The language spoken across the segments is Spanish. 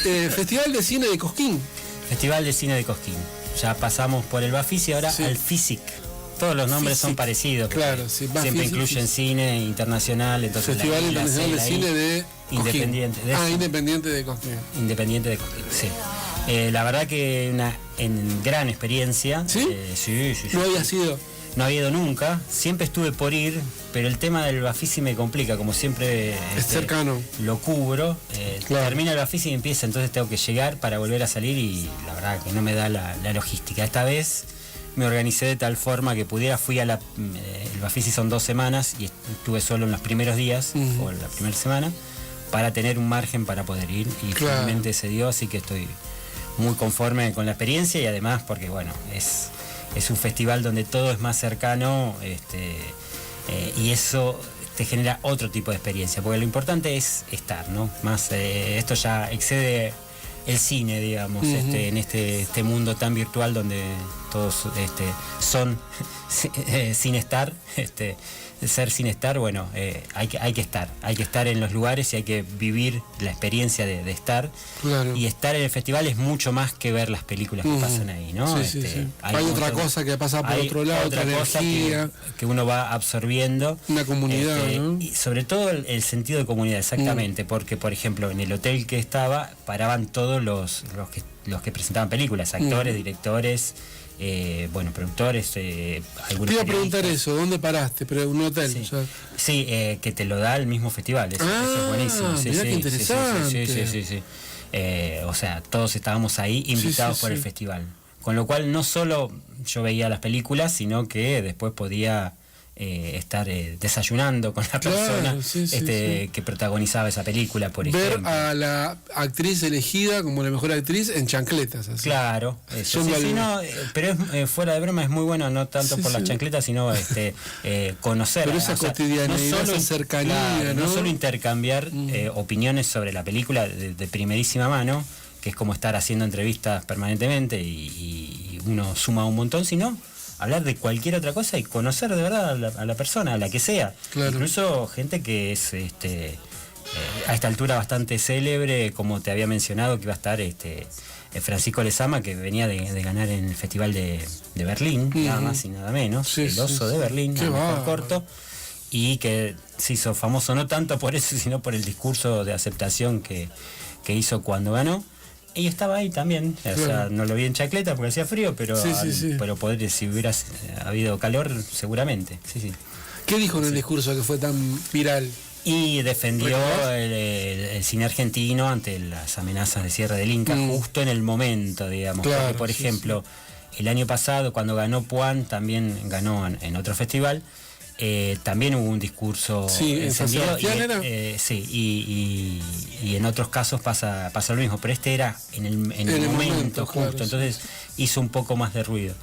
Festival de Cine de Cosquín. Festival de Cine de Cosquín. Ya pasamos por el Bafisi, ahora al FISIC. Todos los nombres son parecidos. Claro, sí. Siempre incluyen cine internacional. Entonces Festival Internacional de Cine de Independiente. Independiente de Cosquín. Independiente de Cosquín, sí. La verdad que una gran experiencia. ¿Sí? Sí. ¿No había sido? No había ido nunca, siempre estuve por ir, pero el tema del Bafisi me complica, como siempre es cercano. Lo cubro, Claro. Termina el Bafisi y empieza, entonces tengo que llegar para volver a salir y la verdad que no me da la logística. Esta vez me organicé de tal forma que pudiera, el Bafisi son 2 semanas y estuve solo en los primeros días, o la primera semana, para tener un margen para poder ir y finalmente se dio, así que estoy muy conforme con la experiencia y además porque bueno, es un festival donde todo es más cercano y eso te genera otro tipo de experiencia, porque lo importante es estar, ¿no? Más esto ya excede el cine, digamos, en este mundo tan virtual donde todos son sin estar, ser sin estar, bueno, hay que estar en los lugares y hay que vivir la experiencia de estar. Claro. Y estar en el festival es mucho más que ver las películas que pasan ahí, ¿no? Sí. Hay otra cosa que pasa por otro lado, otra cosa energía que uno va absorbiendo. Una comunidad, ¿no? Y sobre todo el sentido de comunidad, exactamente, porque por ejemplo en el hotel que estaba paraban todos los que presentaban películas, actores, directores, productores, algunos. Te iba a preguntar eso, ¿dónde paraste? Pero un hotel. Sí, o sea. sí, que te lo da el mismo festival, eso es buenísimo. Mirá qué interesante. Sí. O sea, todos estábamos ahí invitados por el festival. Con lo cual no solo yo veía las películas, sino que después podía estar desayunando con la persona que protagonizaba esa película, por ejemplo. Ver a la actriz elegida como la mejor actriz en chancletas. Así. Claro, eso. Pero fuera de broma es muy bueno, no tanto por las chancletas, sino conocer. Pero esa cotidianidad, esa cercanía, ¿no? No solo intercambiar opiniones sobre la película de primerísima mano, que es como estar haciendo entrevistas permanentemente y uno suma un montón, sino hablar de cualquier otra cosa y conocer de verdad a la persona, a la que sea. Claro. Incluso gente que es a esta altura bastante célebre, como te había mencionado, que iba a estar Francisco Lezama, que venía de ganar en el Festival de Berlín, nada más y nada menos, el Oso de Berlín, el mejor corto, y que se hizo famoso no tanto por eso, sino por el discurso de aceptación que hizo cuando ganó. Y estaba ahí también, o sea, no lo vi en chancleta porque hacía frío, pero si hubiera habido calor, seguramente. Sí. ¿Qué dijo en el discurso que fue tan viral? Y defendió el cine argentino ante las amenazas de cierre del Inca, justo en el momento, digamos. Claro, porque, por ejemplo, el año pasado, cuando ganó Puan, también ganó en otro festival. También hubo un discurso encendido y en otros casos pasa lo mismo, pero este era en el momento justo, claro, entonces hizo un poco más de ruido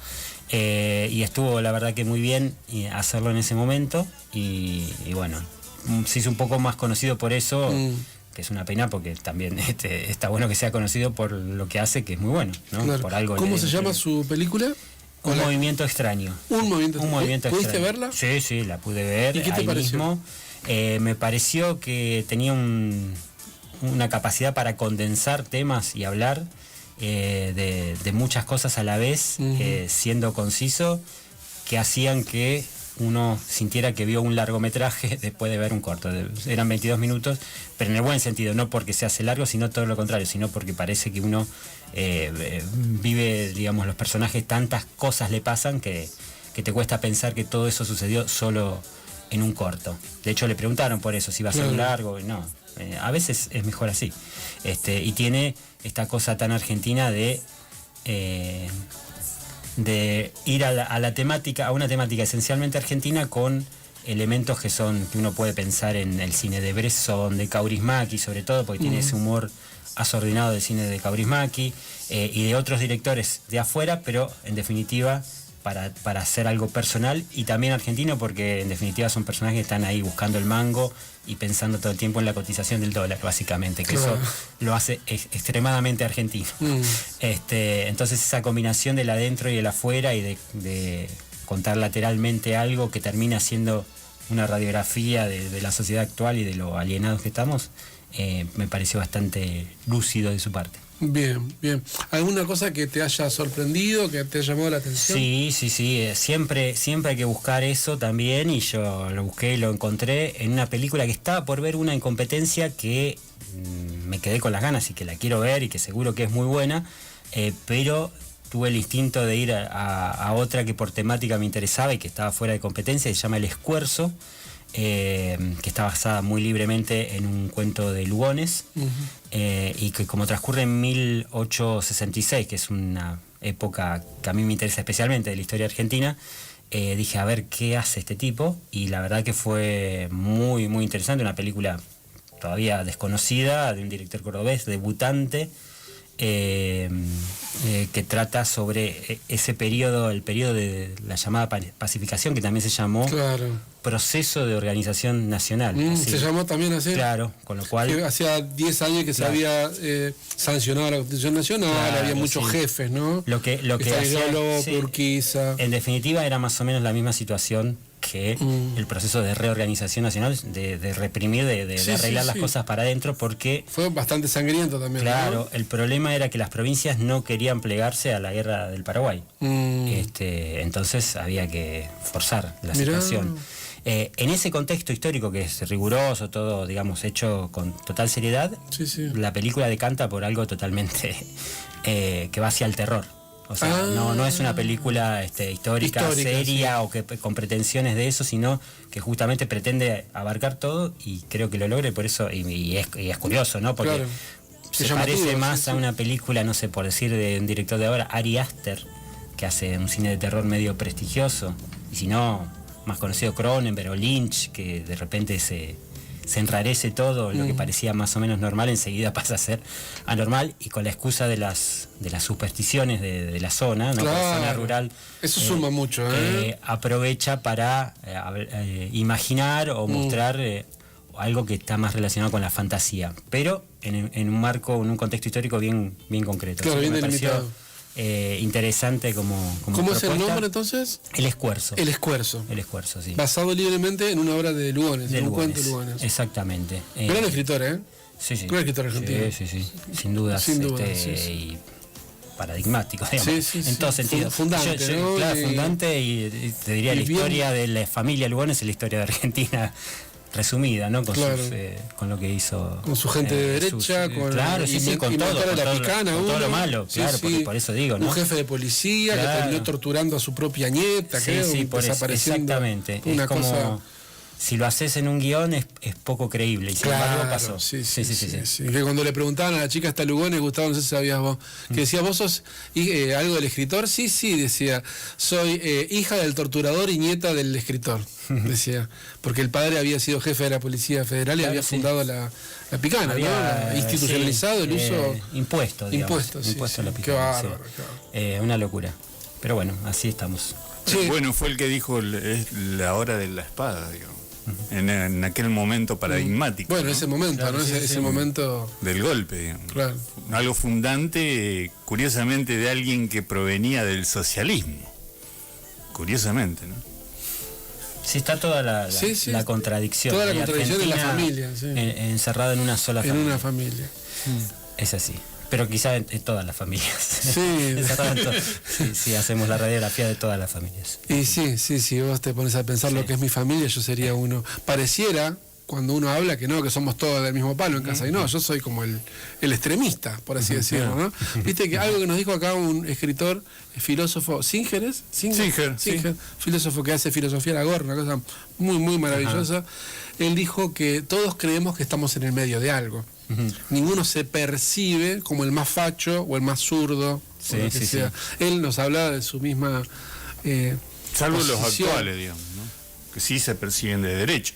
y estuvo la verdad que muy bien hacerlo en ese momento y bueno, se hizo un poco más conocido por eso, que es una pena porque también está bueno que sea conocido por lo que hace, que es muy bueno, ¿no? Claro. Por algo. ¿Cómo se llama su película? Un movimiento extraño. Un movimiento extraño. ¿Pudiste verla? Sí, la pude ver. ¿Y qué te pareció? Mismo. Me pareció que tenía una capacidad para condensar temas y hablar de muchas cosas a la vez, siendo conciso, que hacían que uno sintiera que vio un largometraje después de ver un corto. Eran 22 minutos, pero en el buen sentido, no porque se hace largo, sino todo lo contrario, sino porque parece que uno vive, digamos, los personajes, tantas cosas le pasan que te cuesta pensar que todo eso sucedió solo en un corto. De hecho, le preguntaron por eso, si iba a ser largo, no. A veces es mejor así. Y tiene esta cosa tan argentina de ir a la temática, a una temática esencialmente argentina, con elementos que uno puede pensar en el cine de Bresson, de Kaurismäki, sobre todo porque tiene ese humor asordinado del cine de Kaurismäki y de otros directores de afuera, pero en definitiva para hacer algo personal y también argentino, porque en definitiva son personajes que están ahí buscando el mango y pensando todo el tiempo en la cotización del dólar, básicamente, que eso lo hace extremadamente argentino. Entonces esa combinación del adentro y el afuera y de contar lateralmente algo que termina siendo una radiografía de la sociedad actual y de lo alienados que estamos, me pareció bastante lúcido de su parte. Bien, bien. ¿Alguna cosa que te haya sorprendido, que te haya llamado la atención? Sí, siempre hay que buscar eso también, y yo lo busqué y lo encontré en una película que estaba por ver, una incompetencia que me quedé con las ganas y que la quiero ver y que seguro que es muy buena, pero tuve el instinto de ir a otra que por temática me interesaba y que estaba fuera de competencia, se llama El Escuerzo, que está basada muy libremente en un cuento de Lugones, y que como transcurre en 1866, que es una época que a mí me interesa especialmente de la historia argentina, dije, a ver qué hace este tipo, y la verdad que fue muy, muy interesante, una película todavía desconocida, de un director cordobés, debutante, que trata sobre ese periodo, el periodo de la llamada pacificación, que también se llamó Proceso de Organización Nacional. Se llamó también así. Claro, con lo cual... Hacía 10 años que se había sancionado la Constitución Nacional, había muchos jefes, ¿no? Lo que hacía, Urquiza. En definitiva, era más o menos la misma situación que el proceso de reorganización nacional, de reprimir, de arreglar las cosas para adentro, porque... Fue bastante sangriento también. Claro, ¿no? El problema era que las provincias no querían plegarse a la guerra del Paraguay. Entonces había que forzar la situación. En ese contexto histórico que es riguroso, todo, digamos, hecho con total seriedad, la película decanta por algo totalmente que va hacia el terror. O sea, no es una película histórica seria o que con pretensiones de eso, sino que justamente pretende abarcar todo, y creo que lo logra, y por eso, y es curioso, ¿no? Porque se parece más a una película, no sé, por decir, de un director de ahora, Ari Aster, que hace un cine de terror medio prestigioso, y si no, más conocido Cronenberg o Lynch, que de repente se enrarece todo, lo que parecía más o menos normal enseguida pasa a ser anormal, y con la excusa de las supersticiones de la zona, ¿no? La zona rural, eso suma mucho, aprovecha para imaginar o mostrar algo que está más relacionado con la fantasía, pero en un marco, en un contexto histórico bien concreto. Claro, bien delimitado. Interesante como ¿Cómo propuesta. Es el nombre entonces? El Escuerzo. El Escuerzo. El Escuerzo, sí. Basado libremente en una obra de Lugones, en un cuento de Lugones. Exactamente. Gran escritor, ¿eh? Sí. Gran escritor argentino. Sí. Sin duda. Y paradigmático, digamos, en todo sentido. Fundante, ¿no? Claro, fundante, y te diría la historia de la familia Lugones, es la historia de Argentina resumida, ¿no? Con lo que hizo, con su gente de derecha, con todo, la picana, con todo lo malo, porque por eso digo, ¿no? Un jefe de policía que terminó torturando a su propia nieta, exactamente. Una es como cosa... Si lo haces en un guión es poco creíble, y sin embargo pasó. Sí. Que cuando le preguntaban a la chica hasta Lugones, Gustavo, no sé si sabías vos, que decía, ¿vos sos algo del escritor? Sí, decía, soy hija del torturador y nieta del escritor, decía, porque el padre había sido jefe de la Policía Federal y había fundado la picana, había institucionalizado el uso... Impuesto a la picana. Qué bárbaro. Una locura. Pero bueno, así estamos. Bueno, fue el que dijo, es la hora de la espada, digamos. En aquel momento paradigmático. Bueno, ese momento, claro, ¿no? Ese momento del golpe, digamos. Claro. Algo fundante, curiosamente, de alguien que provenía del socialismo. Curiosamente, ¿no? Sí, está toda la contradicción. Toda la contradicción de la familia. Encerrada en una sola familia. En una familia. Es así. Pero quizá en todas las familias. Sí, hacemos la radiografía de todas las familias. Y sí, vos te pones a pensar lo que es mi familia, yo sería uno. Pareciera, cuando uno habla, que somos todos del mismo palo en casa. Y no, yo soy como el extremista, por así decirlo, ¿no? Viste que algo que nos dijo acá un escritor, filósofo, Singer, filósofo que hace filosofía a la gorra, una cosa muy, muy maravillosa. Él dijo que todos creemos que estamos en el medio de algo. Ninguno se percibe como el más facho o el más zurdo, sea. Él nos hablaba de su misma salvo posición. Los actuales, digamos, ¿no? Que sí se perciben de derecha.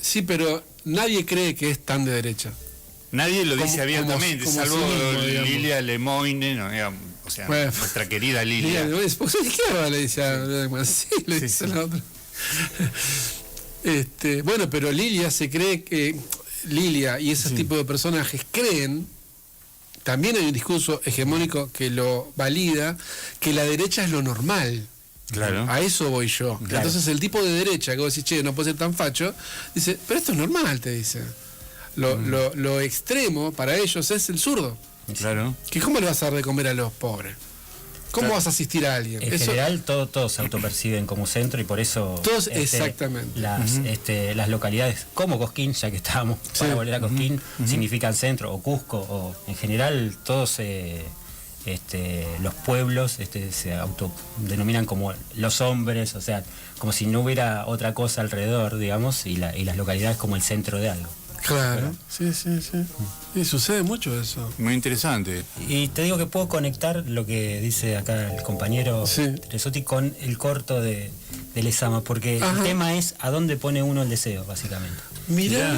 Sí, pero nadie cree que es tan de derecha. Nadie lo dice abiertamente, salvo Lilia Lemoyne, ¿no? Digamos, o sea, nuestra querida Lilia. ¿Por qué izquierda le dice le dice la otra? Bueno, pero Lilia se cree que Lilia y ese tipo de personajes creen, también hay un discurso hegemónico que lo valida, que la derecha es lo normal. Claro. A eso voy yo. Claro. Entonces el tipo de derecha que vos decís, no puede ser tan facho, dice, pero esto es normal, te dice. lo extremo para ellos es el zurdo. Claro. Que ¿cómo le vas a dar de comer a los pobres? ¿Cómo vas a asistir a alguien? En general todos se autoperciben como centro y por eso todos exactamente. Las localidades como Cosquín, ya que estábamos para volver a Cosquín, significan centro, o Cusco, o en general todos los pueblos se autodenominan como los hombres, o sea, como si no hubiera otra cosa alrededor, digamos, y las localidades como el centro de algo. Claro, sí. Y sucede mucho eso. Muy interesante. Y te digo que puedo conectar lo que dice acá el compañero Tresotti con el corto de Lezama, porque el tema es a dónde pone uno el deseo, básicamente. Mirá.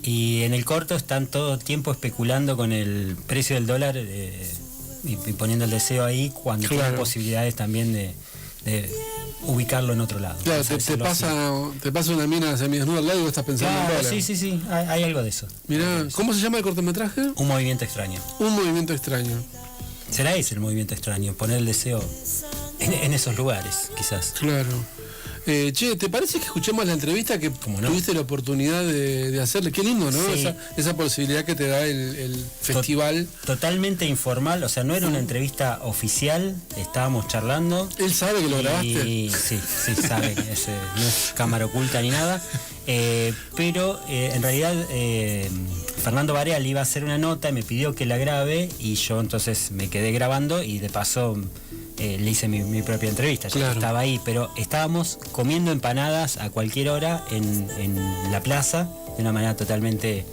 Y en el corto están todo el tiempo especulando con el precio del dólar y poniendo el deseo ahí cuando tienen posibilidades también de ubicarlo en otro lado. Claro, te pasa una mina semidesnuda al lado y vos estás pensando en dólar. Sí, hay algo de eso. Mirá, ¿cómo se llama el cortometraje? Un movimiento extraño. Un movimiento extraño. Será ese el movimiento extraño, poner el deseo en esos lugares, quizás. Claro. Che, ¿te parece que escuchemos la entrevista que tuviste la oportunidad de hacerle? Qué lindo, ¿no? Sí. Esa posibilidad que te da el festival. Totalmente informal, o sea, no era una entrevista oficial, estábamos charlando. ¿Él sabe que lo grabaste? Sí, sabe que no es cámara oculta ni nada. Pero en realidad Fernando Barea le iba a hacer una nota y me pidió que la grabe y yo entonces me quedé grabando y de paso le hice mi propia entrevista, ya que estaba ahí, pero estábamos comiendo empanadas a cualquier hora en la plaza, de una manera totalmente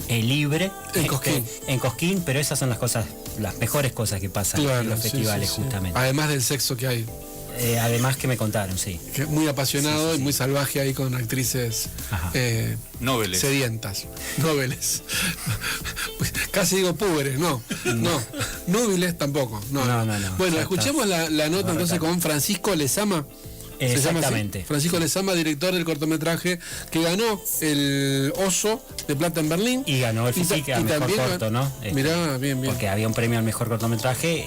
libre. En Cosquín. En Cosquín, pero esas son las mejores cosas que pasan en los festivales, justamente. Además del sexo que hay. Además que me contaron, sí. Que muy apasionado y muy salvaje ahí con actrices nobles. Sedientas. Nobles. Casi digo púberes, no. Núbiles tampoco. No. Bueno, escuchemos la nota entonces con Francisco Lezama. Exactamente. Francisco Lezama, director del cortometraje que ganó el Oso de Plata en Berlín. Y ganó el FICIC al mejor corto, ¿no? Mirá, bien. Porque había un premio al mejor cortometraje,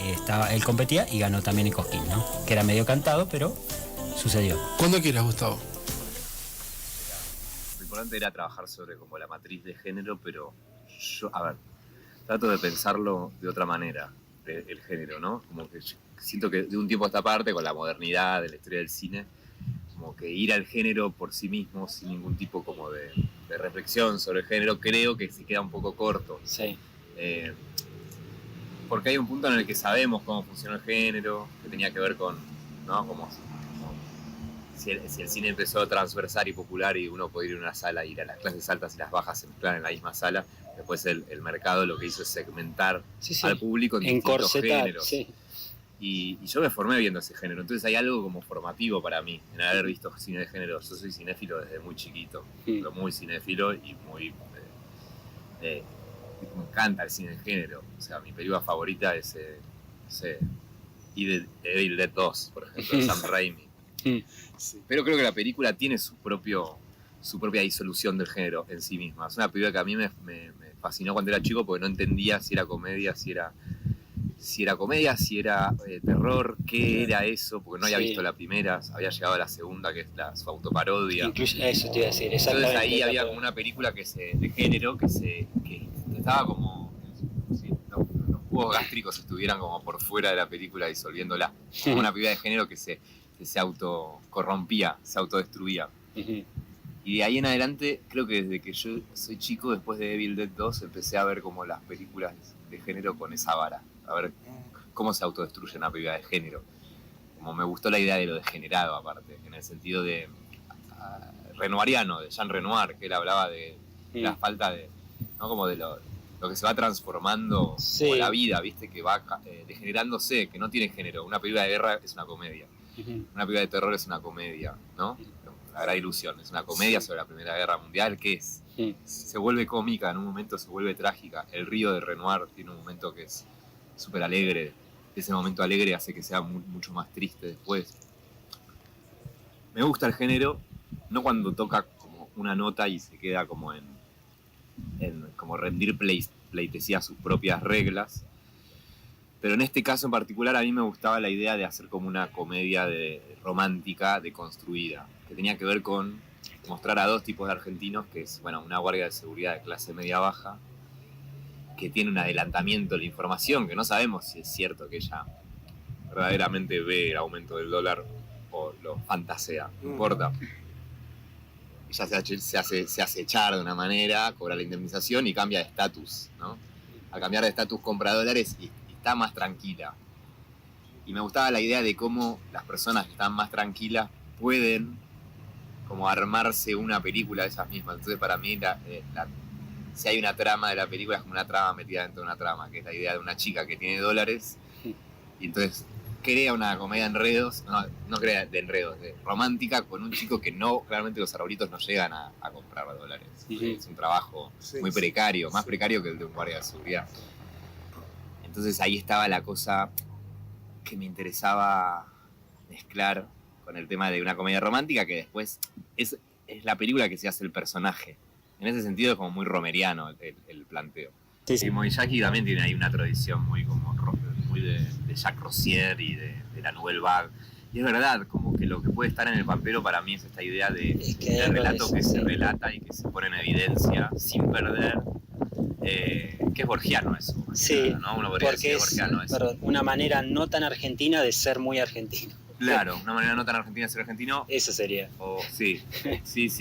él competía y ganó también en Cosquín, ¿no? Que era medio cantado, pero sucedió. Cuando quieras, Gustavo. Lo importante era trabajar sobre como la matriz de género, pero yo, trato de pensarlo de otra manera, el género, ¿no? Como que siento que de un tiempo a esta parte, con la modernidad de la historia del cine, como que ir al género por sí mismo, sin ningún tipo como de reflexión sobre el género, creo que se queda un poco corto. Sí. Porque hay un punto en el que sabemos cómo funciona el género, que tenía que ver con, ¿no? Como si el cine empezó transversal y popular y uno podía ir a una sala, ir a las clases altas y las bajas se mezclan en la misma sala. Después el mercado lo que hizo es segmentar al público en distintos géneros. Sí. Y yo me formé viendo ese género, entonces hay algo como formativo para mí en haber visto cine de género. Yo soy cinéfilo desde muy chiquito, pero muy cinéfilo y muy... me encanta el cine de género. O sea, mi película favorita es Evil Dead 2, por ejemplo, de Sam Raimi. Pero creo que la película tiene su propia disolución del género en sí misma. Es una película que a mí me fascinó cuando era chico porque no entendía si era comedia, si era terror, qué era eso, porque no había visto la primera, había llegado a la segunda, que es su autoparodia. Incluso eso te iba a decir, exactamente. Entonces ahí había como una película de género que estaba como... los jugos gástricos estuvieran como por fuera de la película disolviéndola. Como una película de género que se autocorrompía, se autodestruía. Y de ahí en adelante, creo que desde que yo soy chico, después de Evil Dead 2, empecé a ver como las películas de género con esa vara. A ver cómo se autodestruye una película de género. Como me gustó la idea de lo degenerado, aparte, en el sentido de renoiriano, de Jean Renoir, que él hablaba de la falta de, ¿no? Como de lo que se va transformando, como la vida, ¿viste? Que va degenerándose, que no tiene género. Una película de guerra es una comedia. Una película de terror es una comedia, ¿no? La gran ilusión, es una comedia sobre la Primera Guerra Mundial, ¿qué es? Se vuelve cómica, en un momento se vuelve trágica. El Río de Renoir tiene un momento que es súper alegre. Ese momento alegre hace que sea mucho más triste después. Me gusta el género, no cuando toca como una nota y se queda como en como rendir pleitesía a sus propias reglas. Pero en este caso en particular a mí me gustaba la idea de hacer como una comedia romántica deconstruida, que tenía que ver con mostrar a dos tipos de argentinos, que es, bueno, una guardia de seguridad de clase media-baja, que tiene un adelantamiento de la información, que no sabemos si es cierto que ella verdaderamente ve el aumento del dólar o lo fantasea, no importa. Ella se hace echar de una manera, cobra la indemnización y cambia de estatus, ¿no? Al cambiar de estatus compra dólares y está más tranquila. Y me gustaba la idea de cómo las personas que están más tranquilas pueden como armarse una película de esas mismas. Entonces para mí si hay una trama de la película es como una trama metida dentro de una trama, que es la idea de una chica que tiene dólares y entonces crea una comedia de enredos, no crea de enredos, de romántica con un chico que claramente los arbolitos no llegan a comprar dólares. Es un trabajo muy precario, más precario que el de un guardia de seguridad. Entonces ahí estaba la cosa que me interesaba mezclar con el tema de una comedia romántica, que después es la película que se hace el personaje. En ese sentido es como muy romeriano el planteo. Y Miyazaki también tiene ahí una tradición muy de Jacques Rosier y de la Nouvelle Vague. Y es verdad, como que lo que puede estar en el papel para mí es esta idea de relato que se relata y que se pone en evidencia sin perder, que es borgiano eso. Sí, ¿no? Uno podría decir borgiano eso. Perdón, una manera no tan argentina de ser muy argentino. Claro, una manera no tan argentina de ser argentino. Eso sería. Sí.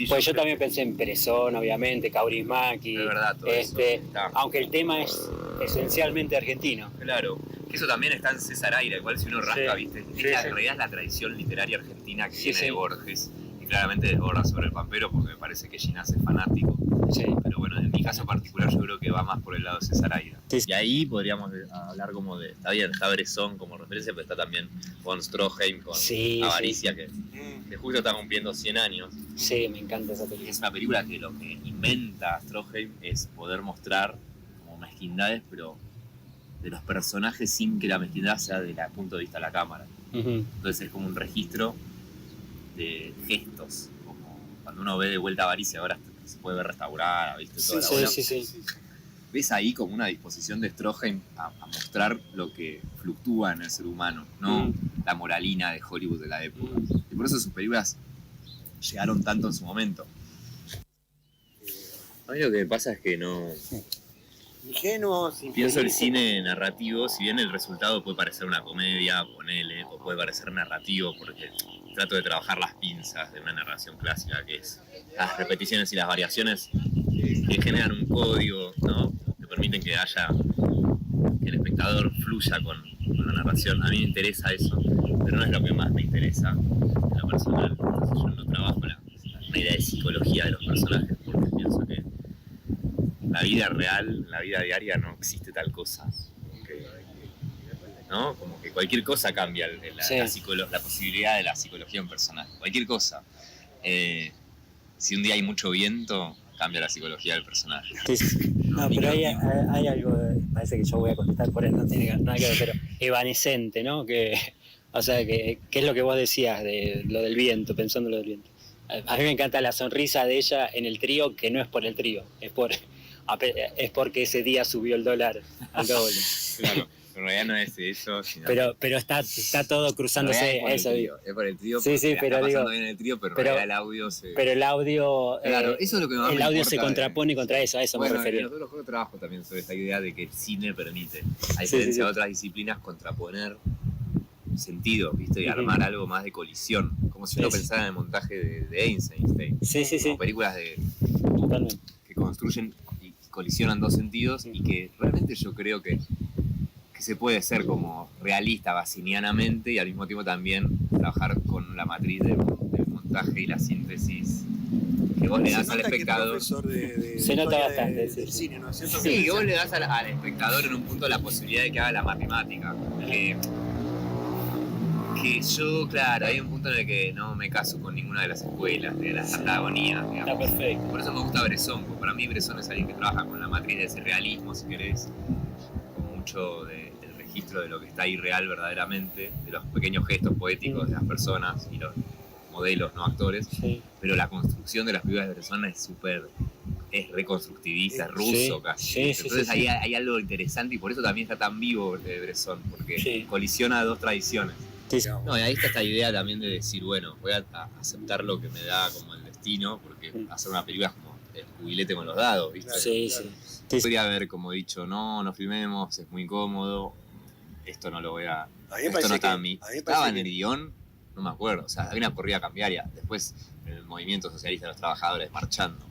Pues yo también pensé en Perezón, obviamente, Kaurismäki. Es verdad, todo eso. Aunque el tema es esencialmente argentino. Claro. Eso también está en César Aira, igual si uno rasca, ¿viste? En realidad es la tradición literaria argentina que viene de Borges. Y claramente desborda sobre el Pampero porque me parece que Ginás es fanático. Sí. Pero bueno, en mi caso particular yo creo que va más por el lado de César Aira. Sí. Y ahí podríamos hablar como de... Está bien, está Bresson como referencia, pero está también von Stroheim con Avaricia, que justo está cumpliendo 100 años. Sí, me encanta esa película. Es una película que lo que inventa Stroheim es poder mostrar como mezquindades, pero de los personajes sin que la mezquindad sea desde el punto de vista de la cámara. Entonces es como un registro de gestos, como cuando uno ve de vuelta Avaricia, ahora se puede ver restaurada, ¿viste? Sí. Ves ahí como una disposición de Stroheim a mostrar lo que fluctúa en el ser humano, no la moralina de Hollywood de la época. Y por eso sus películas llegaron tanto en su momento. A mí lo que me pasa es que no... Ingenuos, pienso el cine narrativo, si bien el resultado puede parecer una comedia, ponele, o puede parecer narrativo, porque trato de trabajar las pinzas de una narración clásica, que es las repeticiones y las variaciones que generan un código, ¿no? Que permiten que el espectador fluya con la narración. A mí me interesa eso, pero no es lo que más me interesa en lo personal. Entonces yo no trabajo una idea de psicología de los personajes, porque pienso que la vida real, la vida diaria, no existe tal cosa. ¿No? Como que cualquier cosa cambia la posibilidad de la psicología en personal. Cualquier cosa. Si un día hay mucho viento, cambia la psicología del personaje. No, pero hay algo, parece que yo voy a contestar por él, no tiene nada que ver, pero evanescente, ¿no? O sea, que es lo que vos decías de lo del viento, pensando en lo del viento. A mí me encanta la sonrisa de ella en el trío, que no es por el trío, es porque ese día subió el dólar al doble. Claro, en realidad no es eso. Sino pero está todo cruzándose. Es por el trío. Sí, pero está digo, pasando bien el trío, pero el audio se... Pero el audio... Claro, eso es lo que más el me audio importa se contrapone contra eso, a eso me refería. Nosotros los juegos trabajo también sobre esta idea de que el cine permite, a diferencia de otras disciplinas, contraponer sentido, ¿viste? Y armar algo más de colisión. Como si uno pensara en el montaje de Einstein. Como películas que construyen y colisionan dos sentidos y que realmente yo creo que se puede ser como realista basinianamente y al mismo tiempo también trabajar con la matriz del montaje y la síntesis que vos le das al espectador. Se nota bastante del cine, ¿no es cierto? Sí, que vos le das al espectador en un punto la posibilidad de que haga la matemática. Que yo, claro, hay un punto en el que no me caso con ninguna de las escuelas, de las antagonías, digamos. Está perfecto. Por eso me gusta Bresson, porque para mí Bresson es alguien que trabaja con la matriz de ese realismo, si querés, con mucho del registro de lo que está ahí real verdaderamente, de los pequeños gestos poéticos de las personas y los modelos, no actores, pero la construcción de las películas de Bresson es reconstructivista, es ruso casi. Entonces ahí hay algo interesante y por eso también está tan vivo Bresson, porque colisiona dos tradiciones. No, y ahí está esta idea también de decir, bueno, voy a aceptar lo que me da como el destino, porque hacer una película es como el jubilete con los dados, ¿viste? Sí, sí. Podría haber como dicho, no filmemos, es muy incómodo, esto no lo voy a... A mí me Esto parece no estaba que- en mí. a mí me Estaba parece en el que- guión, no me acuerdo, o sea, había una corrida cambiaria, después el movimiento socialista de los trabajadores marchando,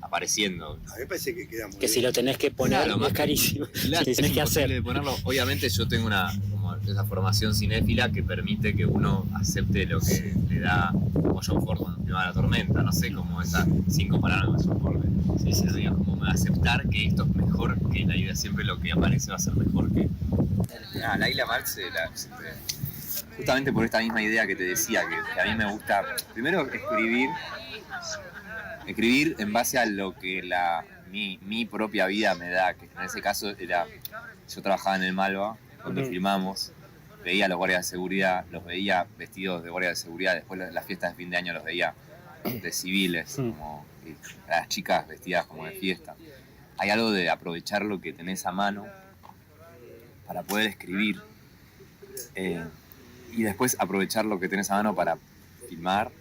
apareciendo. A mí me parece que queda muy Que si bien. lo tenés que poner Claro, más es que- carísimo. Claro, Si es tenés que imposible hacer. de ponerlo. Obviamente yo tengo como esa formación cinéfila que permite que uno acepte lo que le da, como John Ford cuando filmaba La Tormenta, no sé, como esas 5 palabras de John Ford. Sí, sí, digo, como aceptar que esto es mejor que la idea, siempre lo que aparece va a ser mejor que... Laila Marx, justamente por esta misma idea que te decía, que a mí me gusta, primero escribir en base a lo que mi propia vida me da, que en ese caso yo trabajaba en el Malva, donde filmamos, veía a los guardias de seguridad, los veía vestidos de guardias de seguridad, después las fiestas de fin de año los veía de civiles, como las chicas vestidas como de fiesta. Hay algo de aprovechar lo que tenés a mano para poder escribir, y después aprovechar lo que tenés a mano para filmar,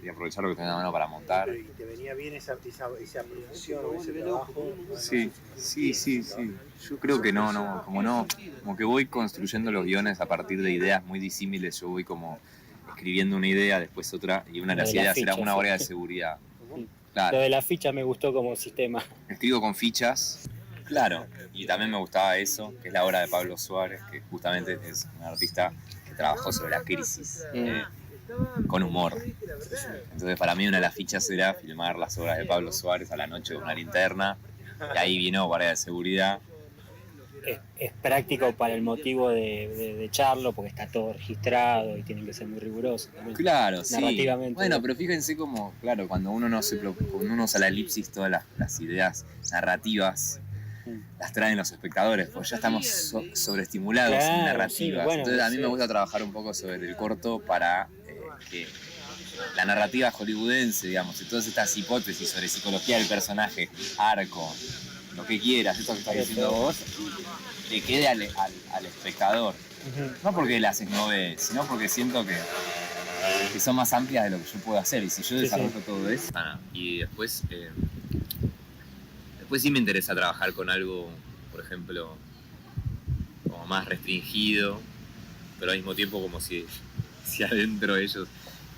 y aprovechar lo que tenés a mano para montar. Y te venía bien esa producción, ese trabajo. Sí. Yo creo que como que voy construyendo los guiones a partir de ideas muy disímiles. Yo voy como escribiendo una idea, después otra, y una de las Lo de la ideas era ficha, una sí. guardia de seguridad. Lo Claro, de la ficha me gustó como sistema. escribo con fichas, claro, y también me gustaba eso, que es la obra de Pablo Suárez, que justamente es un artista que trabajó sobre la crisis, con humor. Entonces para mí una de las fichas era filmar las obras de Pablo Suárez a la noche con una linterna, y ahí vino guardia de seguridad. Es práctico para el motivo de echarlo, porque está todo registrado y tienen que ser muy rigurosos también. Claro, sí. Narrativamente. Bueno, pero fíjense como, claro, cuando uno cuando uno usa la elipsis, todas las ideas narrativas las traen los espectadores, pues ya estamos sobreestimulados Claro, en narrativas. sí, bueno, Entonces a mí sí. me gusta trabajar un poco sobre el corto para que la narrativa hollywoodense, digamos, y todas estas hipótesis sobre psicología del personaje, arco, lo que quieras, esto que estás diciendo vos, le quede al espectador. No porque las esnové, sino porque siento que son más amplias de lo que yo puedo hacer. Y si yo desarrollo todo eso... Y después sí me interesa trabajar con algo, por ejemplo, como más restringido, pero al mismo tiempo como si adentro ellos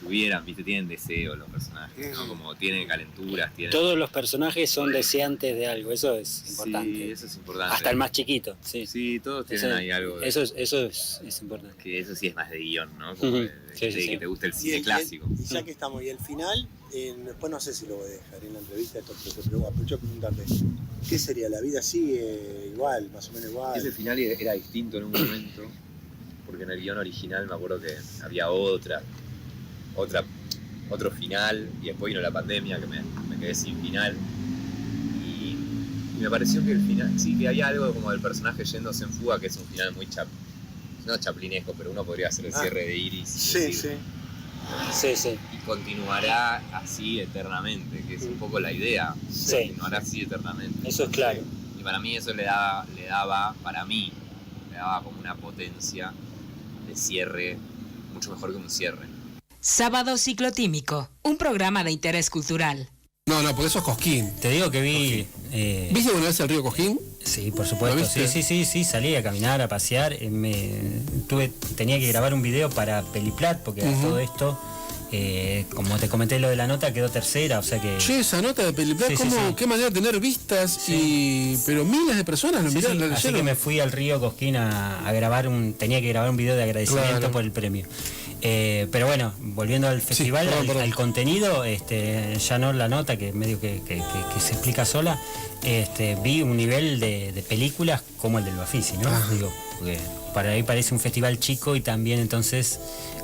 tuvieran, ¿viste? Tienen deseo los personajes, ¿no? Como tienen calenturas, tienen... Todos los personajes son deseantes de algo, eso es importante. Sí, eso es importante. Hasta el más chiquito, sí. Sí, todos tienen Eso- ahí algo de... Eso es importante. Que eso sí es más de guión, ¿no? Como Ujú. de Sí, sí, que sí. te gusta el Y cine clásico. Y ya que estamos, y el final, después no sé si lo voy a dejar en la entrevista, esto, pero aprovecho a preguntarte, ¿qué sería? ¿La vida sigue igual, más o menos igual? Ese final era distinto en un momento, porque en el guión original me acuerdo que había otro final, y después vino la pandemia, que me quedé sin final. Y me pareció que el final, sí, que había algo como del personaje yéndose en fuga, que es un final muy no chaplinesco, pero uno podría hacer el cierre de Iris. Y Sí, decir, Sí, sí. Y continuará así eternamente, que es un poco la idea. Sí. Continuará así eternamente. Eso es claro. Y para mí eso le daba como una potencia de cierre, mucho mejor que un cierre. Sábado Ciclotímico, un programa de interés cultural. No, porque eso es Cosquín. Te digo que vi... ¿Viste alguna vez el río Cosquín? Sí, por supuesto. ¿Lo viste? Sí, salí a caminar, a pasear. Tenía que grabar un video para Peliplat, porque era todo esto. Como te comenté lo de la nota, quedó tercera, o sea que... Che, esa nota de Peliplat, Sí, sí, ¿cómo, sí. qué manera de tener vistas? Pero miles de personas lo Sí, miraron, sí, lo así leyeron. que me fui al río Cosquín a grabar tenía que grabar un video de agradecimiento Claro. por el premio. Pero bueno, volviendo al festival, perdón. al contenido, ya no la nota que medio que se explica sola, vi un nivel de películas como el del Bafisi, ¿no? Digo, porque para ahí parece un festival chico y también entonces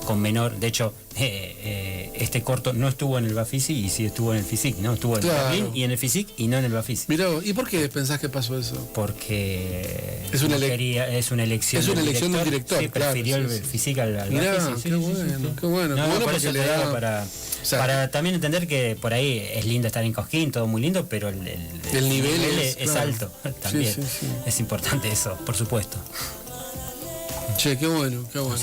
con menor, de hecho, este corto no estuvo en el Bafisi y sí estuvo en el FISIC, ¿no? Estuvo en Claro. Berlín y en el FISIC y no en el Bafisi. Mirá, ¿y por qué pensás que pasó eso? Porque Es una no ele- quería- es una elección es una elección del director, sí, claro, prefirió sí, el sí. física al Mirá, Bafisi, qué bueno, qué bueno. No, Qué bueno por porque eso le te da- digo, sea, para también entender que por ahí es lindo estar en Cosquín, todo muy lindo, pero el nivel es, es claro. alto también. Sí, sí, sí. Es importante eso, por supuesto. Che, qué bueno, qué bueno.